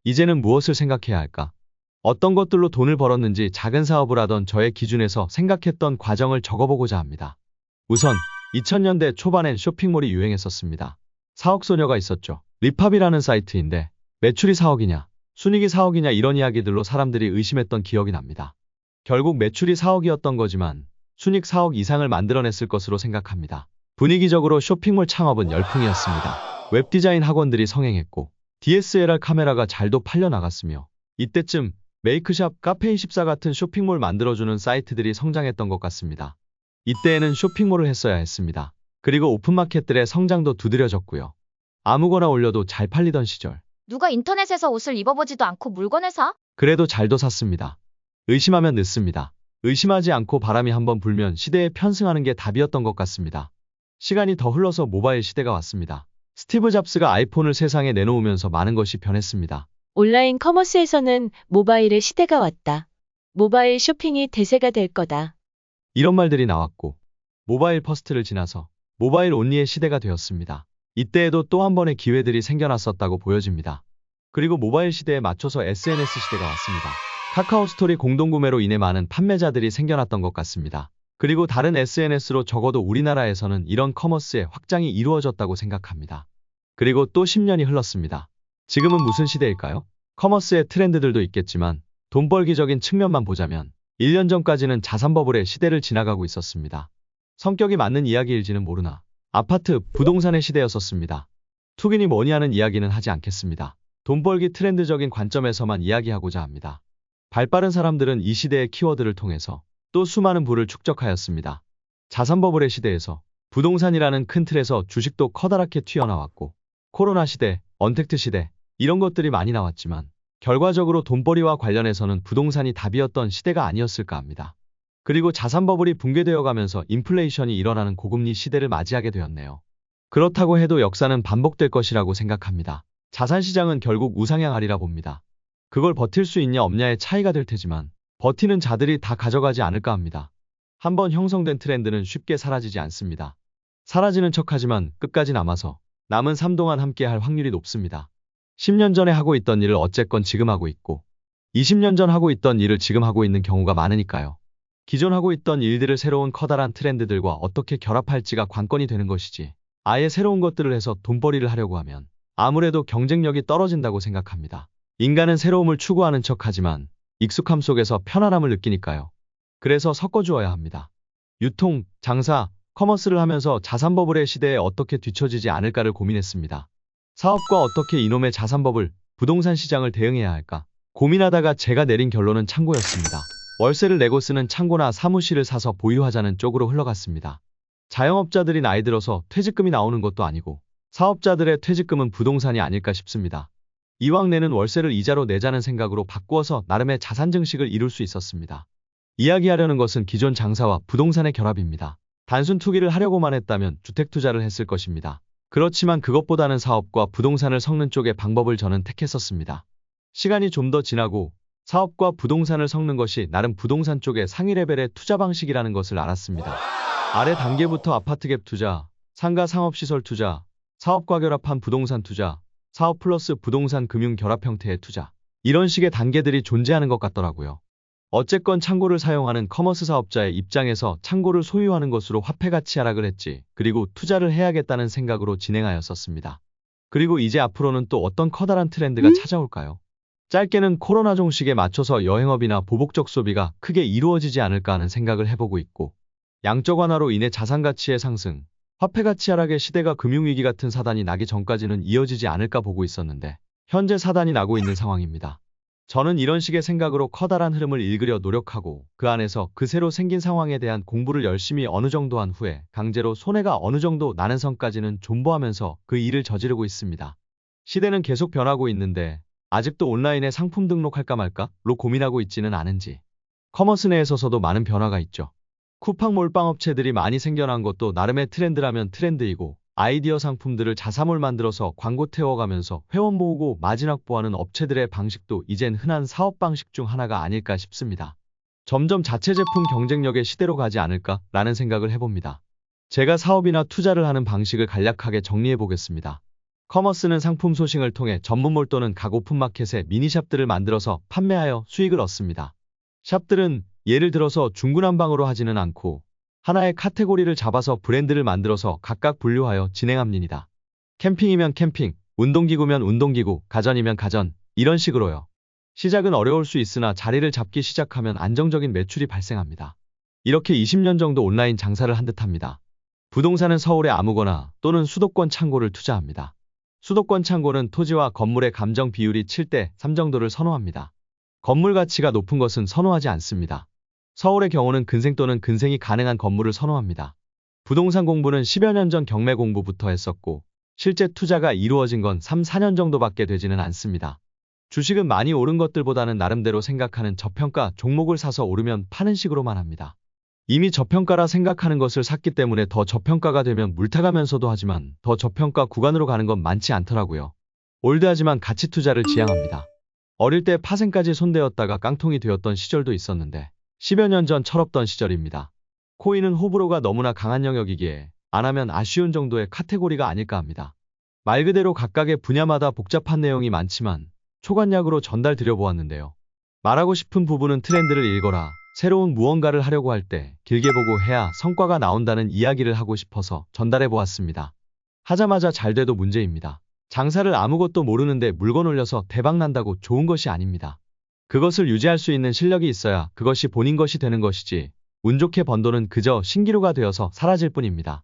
이제는 무엇을 생각해야 할까? 어떤 것들로 돈을 벌었는지 작은 사업을 하던 저의 기준에서 생각했던 과정을 적어보고자 합니다. 우선 2000년대 초반엔 쇼핑몰이 유행했었습니다. 사억소녀가 있었죠. 리팝이라는 사이트인데 매출이 4억이냐, 순익이 4억이냐 이런 이야기들로 사람들이 의심했던 기억이 납니다. 결국 매출이 4억이었던 거지만 순익 4억 이상을 만들어냈을 것으로 생각합니다. 분위기적으로 쇼핑몰 창업은 열풍이었습니다. 웹디자인 학원들이 성행했고 DSLR 카메라가 잘도 팔려나갔으며 이때쯤 메이크샵, 카페24 같은 쇼핑몰 만들어주는 사이트들이 성장했던 것 같습니다. 이때에는 쇼핑몰을 했어야 했습니다. 그리고 오픈마켓들의 성장도 두드려졌고요. 아무거나 올려도 잘 팔리던 시절. 누가 인터넷에서 옷을 입어보지도 않고 물건을 사? 그래도 잘도 샀습니다. 의심하면 늦습니다. 의심하지 않고 바람이 한번 불면 시대에 편승하는 게 답이었던 것 같습니다. 시간이 더 흘러서 모바일 시대가 왔습니다. 스티브 잡스가 아이폰을 세상에 내놓으면서 많은 것이 변했습니다. 온라인 커머스에서는 모바일의 시대가 왔다. 모바일 쇼핑이 대세가 될 거다. 이런 말들이 나왔고 모바일 퍼스트를 지나서 모바일 온리의 시대가 되었습니다. 이때에도 또 한 번의 기회들이 생겨났었다고 보여집니다. 그리고 모바일 시대에 맞춰서 SNS 시대가 왔습니다. 카카오 스토리 공동구매로 인해 많은 판매자들이 생겨났던 것 같습니다. 그리고 다른 SNS로 적어도 우리나라에서는 이런 커머스의 확장이 이루어졌다고 생각합니다. 그리고 또 10년이 흘렀습니다. 지금은 무슨 시대일까요? 커머스의 트렌드들도 있겠지만 돈 벌기적인 측면만 보자면 1년 전까지는 자산 버블의 시대를 지나가고 있었습니다. 성격이 맞는 이야기일지는 모르나 아파트, 부동산의 시대였었습니다. 투기니 뭐니 하는 이야기는 하지 않겠습니다. 돈 벌기 트렌드적인 관점에서만 이야기하고자 합니다. 발빠른 사람들은 이 시대의 키워드를 통해서 또 수많은 부를 축적하였습니다. 자산 버블의 시대에서 부동산이라는 큰 틀에서 주식도 커다랗게 튀어나왔고 코로나 시대, 언택트 시대 이런 것들이 많이 나왔지만 결과적으로 돈벌이와 관련해서는 부동산이 답이었던 시대가 아니었을까 합니다. 그리고 자산 버블이 붕괴되어 가면서 인플레이션이 일어나는 고금리 시대를 맞이하게 되었네요. 그렇다고 해도 역사는 반복될 것이라고 생각합니다. 자산시장은 결국 우상향하리라 봅니다. 그걸 버틸 수 있냐 없냐의 차이가 될 테지만 버티는 자들이 다 가져가지 않을까 합니다. 한번 형성된 트렌드는 쉽게 사라지지 않습니다. 사라지는 척하지만 끝까지 남아서 남은 삶 동안 함께할 확률이 높습니다. 10년 전에 하고 있던 일을 어쨌건 지금 하고 있고 20년 전 하고 있던 일을 지금 하고 있는 경우가 많으니까요. 기존 하고 있던 일들을 새로운 커다란 트렌드들과 어떻게 결합할지가 관건이 되는 것이지 아예 새로운 것들을 해서 돈벌이를 하려고 하면 아무래도 경쟁력이 떨어진다고 생각합니다. 인간은 새로움을 추구하는 척하지만 익숙함 속에서 편안함을 느끼니까요. 그래서 섞어주어야 합니다. 유통, 장사, 커머스를 하면서 자산 버블의 시대에 어떻게 뒤처지지 않을까를 고민했습니다. 사업과 어떻게 이놈의 자산 버블, 부동산 시장을 대응해야 할까 고민하다가 제가 내린 결론은 창고였습니다. 월세를 내고 쓰는 창고나 사무실을 사서 보유하자는 쪽으로 흘러갔습니다. 자영업자들이 나이 들어서 퇴직금이 나오는 것도 아니고 사업자들의 퇴직금은 부동산이 아닐까 싶습니다. 이왕 내는 월세를 이자로 내자는 생각으로 바꾸어서 나름의 자산 증식을 이룰 수 있었습니다. 이야기하려는 것은 기존 장사와 부동산의 결합입니다. 단순 투기를 하려고만 했다면 주택 투자를 했을 것입니다. 그렇지만 그것보다는 사업과 부동산을 섞는 쪽의 방법을 저는 택했었습니다. 시간이 좀 더 지나고 사업과 부동산을 섞는 것이 나름 부동산 쪽의 상위 레벨의 투자 방식이라는 것을 알았습니다. 아래 단계부터 아파트 갭 투자, 상가 상업시설 투자, 사업과 결합한 부동산 투자, 사업 플러스 부동산 금융 결합 형태의 투자 이런 식의 단계들이 존재하는 것 같더라고요. 어쨌건 창고를 사용하는 커머스 사업자의 입장에서 창고를 소유하는 것으로 화폐 가치 하락을 했지 그리고 투자를 해야겠다는 생각으로 진행하였었습니다. 그리고 이제 앞으로는 또 어떤 커다란 트렌드가 찾아올까요? 짧게는 코로나 종식에 맞춰서 여행업이나 보복적 소비가 크게 이루어지지 않을까 하는 생각을 해보고 있고 양적 완화로 인해 자산 가치의 상승, 화폐 가치 하락의 시대가 금융위기 같은 사단이 나기 전까지는 이어지지 않을까 보고 있었는데 현재 사단이 나고 있는 상황입니다. 저는 이런 식의 생각으로 커다란 흐름을 읽으려 노력하고 그 안에서 그 새로 생긴 상황에 대한 공부를 열심히 어느 정도 한 후에 강제로 손해가 어느 정도 나는 선까지는 존버하면서 그 일을 저지르고 있습니다. 시대는 계속 변하고 있는데 아직도 온라인에 상품 등록할까 말까로 고민하고 있지는 않은지 커머스 내에서도 많은 변화가 있죠. 쿠팡 몰빵 업체들이 많이 생겨난 것도 나름의 트렌드라면 트렌드이고 아이디어 상품들을 자사몰 만들어서 광고 태워가면서 회원 모으고 마진 확보하는 업체들의 방식도 이젠 흔한 사업 방식 중 하나가 아닐까 싶습니다. 점점 자체 제품 경쟁력의 시대로 가지 않을까라는 생각을 해봅니다. 제가 사업이나 투자를 하는 방식을 간략하게 정리해 보겠습니다. 커머스는 상품 소싱을 통해 전문몰 또는 각 오픈마켓에 미니샵들을 만들어서 판매하여 수익을 얻습니다. 샵들은 예를 들어서 중구난방으로 하지는 않고 하나의 카테고리를 잡아서 브랜드를 만들어서 각각 분류하여 진행합니다. 캠핑이면 캠핑, 운동기구면 운동기구, 가전이면 가전, 이런 식으로요. 시작은 어려울 수 있으나 자리를 잡기 시작하면 안정적인 매출이 발생합니다. 이렇게 20년 정도 온라인 장사를 한 듯합니다. 부동산은 서울의 아무거나 또는 수도권 창고를 투자합니다. 수도권 창고는 토지와 건물의 감정 비율이 7대3 정도를 선호합니다. 건물 가치가 높은 것은 선호하지 않습니다. 서울의 경우는 근생 또는 근생이 가능한 건물을 선호합니다. 부동산 공부는 10여 년 전 경매 공부부터 했었고 실제 투자가 이루어진 건 3, 4년 정도밖에 되지는 않습니다. 주식은 많이 오른 것들보다는 나름대로 생각하는 저평가 종목을 사서 오르면 파는 식으로만 합니다. 이미 저평가라 생각하는 것을 샀기 때문에 더 저평가가 되면 물타가면서도 하지만 더 저평가 구간으로 가는 건 많지 않더라고요. 올드하지만 가치 투자를 지향합니다. 어릴 때 파생까지 손대었다가 깡통이 되었던 시절도 있었는데 10여 년 전 철없던 시절입니다. 코인은 호불호가 너무나 강한 영역이기에 안 하면 아쉬운 정도의 카테고리가 아닐까 합니다. 말 그대로 각각의 분야마다 복잡한 내용이 많지만 초간약으로 전달드려 보았는데요. 말하고 싶은 부분은 트렌드를 읽어라. 새로운 무언가를 하려고 할 때 길게 보고 해야 성과가 나온다는 이야기를 하고 싶어서 전달해 보았습니다. 하자마자 잘 돼도 문제입니다. 장사를 아무것도 모르는데 물건 올려서 대박 난다고 좋은 것이 아닙니다. 그것을 유지할 수 있는 실력이 있어야 그것이 본인 것이 되는 것이지 운 좋게 번 돈은 그저 신기루가 되어서 사라질 뿐입니다.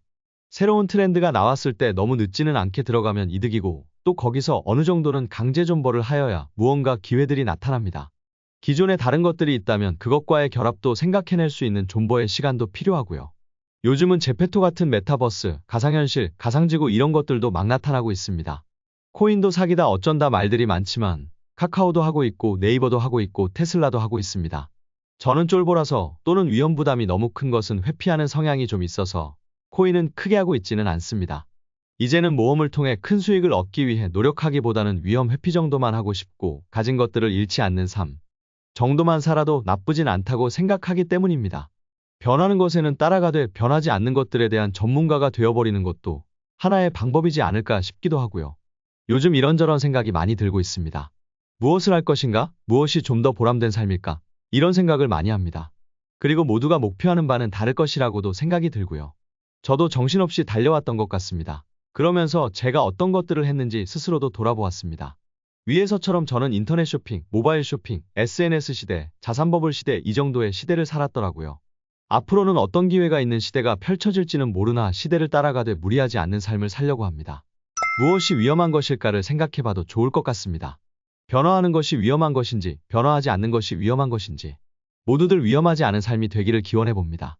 새로운 트렌드가 나왔을 때 너무 늦지는 않게 들어가면 이득이고 또 거기서 어느 정도는 강제 존버를 하여야 무언가 기회들이 나타납니다. 기존에 다른 것들이 있다면 그것과의 결합도 생각해낼 수 있는 존버의 시간도 필요하고요. 요즘은 제페토 같은 메타버스, 가상현실, 가상지구 이런 것들도 막 나타나고 있습니다. 코인도 사기다 어쩐다 말들이 많지만 카카오도 하고 있고 네이버도 하고 있고 테슬라도 하고 있습니다. 저는 쫄보라서 또는 위험 부담이 너무 큰 것은 회피하는 성향이 좀 있어서 코인은 크게 하고 있지는 않습니다. 이제는 모험을 통해 큰 수익을 얻기 위해 노력하기보다는 위험 회피 정도만 하고 싶고 가진 것들을 잃지 않는 삶 정도만 살아도 나쁘진 않다고 생각하기 때문입니다. 변하는 것에는 따라가되 변하지 않는 것들에 대한 전문가가 되어버리는 것도 하나의 방법이지 않을까 싶기도 하고요. 요즘 이런저런 생각이 많이 들고 있습니다. 무엇을 할 것인가? 무엇이 좀 더 보람된 삶일까? 이런 생각을 많이 합니다. 그리고 모두가 목표하는 바는 다를 것이라고도 생각이 들고요. 저도 정신없이 달려왔던 것 같습니다. 그러면서 제가 어떤 것들을 했는지 스스로도 돌아보았습니다. 위에서처럼 저는 인터넷 쇼핑, 모바일 쇼핑, SNS 시대, 자산버블 시대 이 정도의 시대를 살았더라고요. 앞으로는 어떤 기회가 있는 시대가 펼쳐질지는 모르나 시대를 따라가되 무리하지 않는 삶을 살려고 합니다. 무엇이 위험한 것일까를 생각해봐도 좋을 것 같습니다. 변화하는 것이 위험한 것인지, 변화하지 않는 것이 위험한 것인지 모두들 위험하지 않은 삶이 되기를 기원해봅니다.